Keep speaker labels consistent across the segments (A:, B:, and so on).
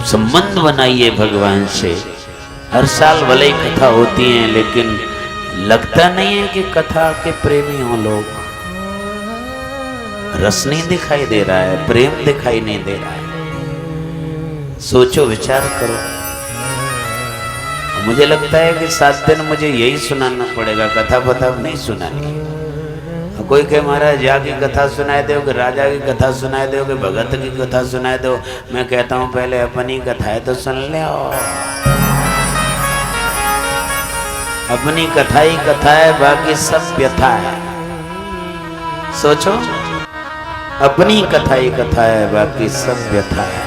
A: संबंध बनाइए भगवान से। हर साल भले ही कथा होती है, लेकिन लगता नहीं है कि कथा के प्रेमी हो लोग। रस नहीं दिखाई दे रहा है, प्रेम दिखाई नहीं दे रहा है। सोचो, विचार करो। मुझे लगता है कि 7 दिन मुझे यही सुनाना पड़ेगा, कथा पता नहीं सुनानी। कोई कहे महाराज या की कथा सुनाए दो, कि राजा की कथा सुनाए दो, कि भगत की कथा सुनाए दो। मैं कहता हूं पहले अपनी कथाएं तो सुन ले। अपनी कथा ही कथा है, बाकी सब व्यथा है। सोचो, अपनी कथा ही कथा है, बाकी सब व्यथा है।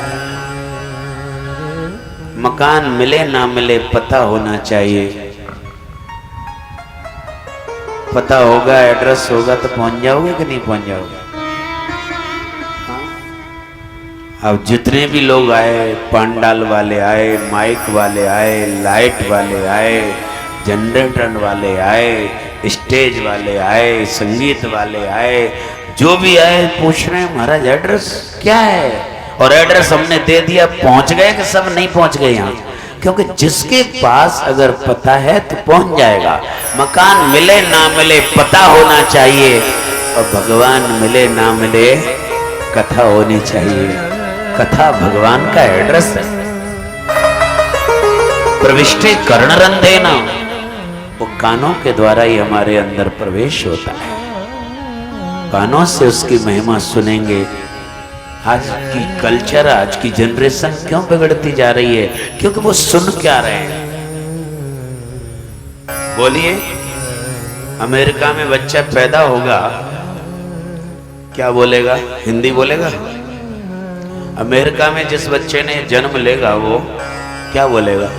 A: मकान मिले ना मिले पता होना चाहिए। पता होगा, एड्रेस होगा तो पहुंच जाओगे कि नहीं पहुंच जाओगे? अब जितने भी लोग आए, पंडाल वाले आए, माइक वाले आए, लाइट वाले आए, जनरेटर वाले आए, स्टेज वाले आए, संगीत वाले आए, जो भी आए पूछ रहे हैं महाराज एड्रेस क्या है। और एड्रेस हमने दे दिया, पहुंच गए कि सब नहीं पहुंच गए यहाँ? क्योंकि जिसके पास अगर पता है तो पहुंच जाएगा। मकान मिले ना मिले पता होना चाहिए, और भगवान मिले ना मिले कथा होनी चाहिए। कथा भगवान का एड्रेस है। प्रविष्टे कर्णरंधेन, वो कानों के द्वारा ही हमारे अंदर प्रवेश होता है। कानों से उसकी महिमा सुनेंगे। आज की कल्चर, आज की जनरेशन क्यों बिगड़ती जा रही है? क्योंकि वो सुन क्या रहे हैं। बोलिए, अमेरिका में बच्चा पैदा होगा, क्या बोलेगा? हिंदी बोलेगा। अमेरिका में जिस बच्चे ने जन्म लेगा वो क्या बोलेगा?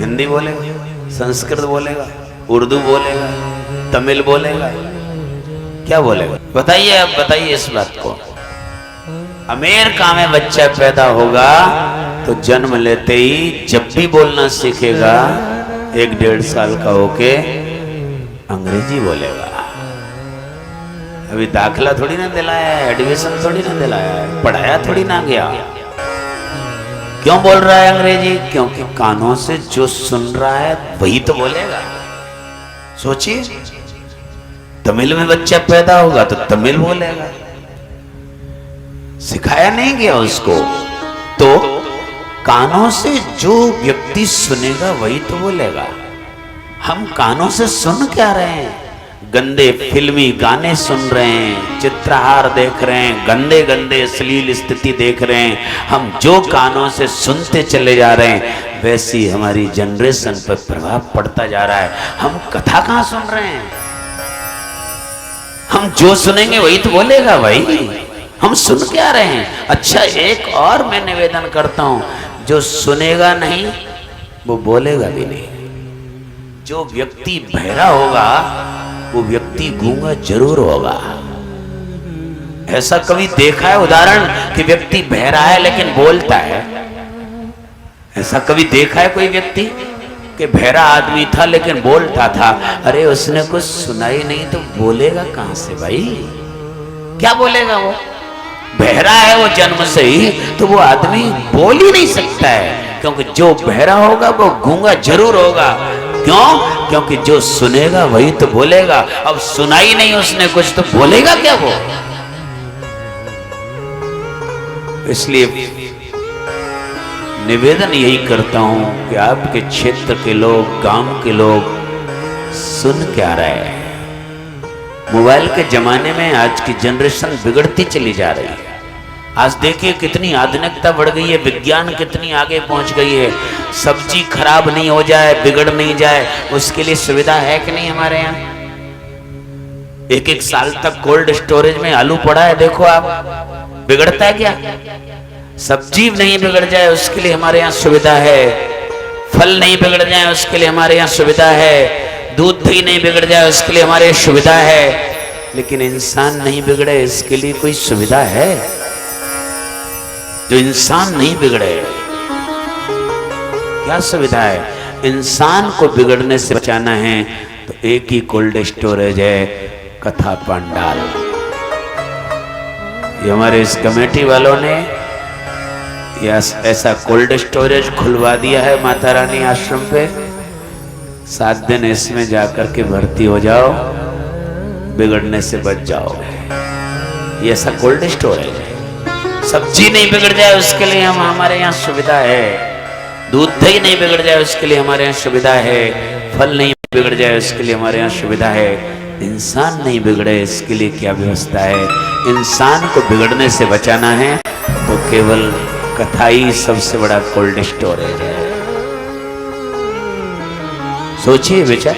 A: हिंदी बोलेगा, संस्कृत बोलेगा, उर्दू बोलेगा, तमिल बोलेगा, क्या बोलेगा? बताइए, आप बताइए इस बात को। अमेरिका में बच्चा पैदा होगा तो जन्म लेते ही जब भी बोलना सीखेगा 1-1.5 साल का होके अंग्रेजी बोलेगा। अभी दाखला थोड़ी ना दिलाया है, एडमिशन थोड़ी ना दिलाया है, पढ़ाया थोड़ी ना गया। क्यों बोल रहा है अंग्रेजी? क्योंकि कानों से जो सुन रहा है वही तो बोलेगा। सोचिए, तमिल में बच्चा पैदा होगा तो तमिल बोलेगा। सिखाया नहीं गया उसको, तो कानों से जो व्यक्ति सुनेगा वही तो बोलेगा। हम कानों से सुन क्या रहे हैं? गंदे फिल्मी गाने सुन रहे हैं, चित्रहार देख रहे हैं, गंदे गंदे अश्लील स्थिति देख रहे हैं। हम जो कानों से सुनते चले जा रहे हैं, वैसी हमारी जनरेशन पर प्रभाव पड़ता जा रहा है। हम कथा कहां सुन रहे हैं? हम जो सुनेंगे वही तो बोलेगा भाई। हम सुन क्या रहे हैं? अच्छा, एक और मैं निवेदन करता हूं, जो सुनेगा नहीं वो बोलेगा भी नहीं। जो व्यक्ति बहरा होगा वो व्यक्ति गूंगा जरूर होगा। ऐसा कभी देखा है उदाहरण कि व्यक्ति बहरा है लेकिन बोलता है? ऐसा कभी देखा है कोई व्यक्ति कि बहरा आदमी था लेकिन बोलता था? अरे उसने कुछ सुनाई नहीं तो बोलेगा कहां से भाई? क्या बोलेगा वो? बहरा है वो जन्म से ही, तो वो आदमी बोल ही नहीं सकता है। क्योंकि जो बहरा होगा वो गूंगा जरूर होगा। क्यों? क्योंकि जो सुनेगा वही तो बोलेगा। अब सुनाई नहीं उसने कुछ, तो बोलेगा क्या वो? इसलिए निवेदन यही करता हूं कि आपके क्षेत्र के लोग, गांव के लोग सुन क्या रहे हैं। मोबाइल के जमाने में आज की जनरेशन बिगड़ती चली जा रही है। आज देखिए कितनी आधुनिकता बढ़ गई है, विज्ञान कितनी आगे पहुंच गई है। सब्जी खराब नहीं हो जाए, बिगड़ नहीं जाए, उसके लिए सुविधा है कि नहीं हमारे यहाँ? 1-1 साल तक कोल्ड स्टोरेज में आलू पड़ा है, देखो आप, बिगड़ता है क्या? सब्जी नहीं बिगड़ जाए उसके लिए हमारे यहाँ सुविधा है। फल नहीं बिगड़ जाए उसके लिए हमारे यहाँ सुविधा है। दूध दही नहीं बिगड़ जाए उसके लिए हमारे यहाँ सुविधा है। लेकिन इंसान नहीं बिगड़े इसके लिए कोई सुविधा है? जो इंसान नहीं बिगड़े, क्या सुविधा है? इंसान को बिगड़ने से बचाना है तो एक ही कोल्ड स्टोरेज है, कथा पंडाल। ये हमारे इस कमेटी वालों ने ऐसा कोल्ड स्टोरेज खुलवा दिया है माता रानी आश्रम पे, 7 दिन इसमें जाकर के भर्ती हो जाओ, बिगड़ने से बच जाओगे। ये ऐसा कोल्ड स्टोरेज है। सब्जी नहीं बिगड़ जाए उसके लिए हमारे यहाँ सुविधा है, दूध दही नहीं बिगड़ जाए उसके लिए हमारे यहाँ सुविधा है, फल नहीं बिगड़ जाए उसके लिए हमारे यहाँ सुविधा है। इंसान नहीं बिगड़े इसके लिए क्या व्यवस्था है? इंसान को बिगड़ने से बचाना है तो केवल कथा ही सबसे बड़ा कोल्ड स्टोरेज है। सोचिए विचार।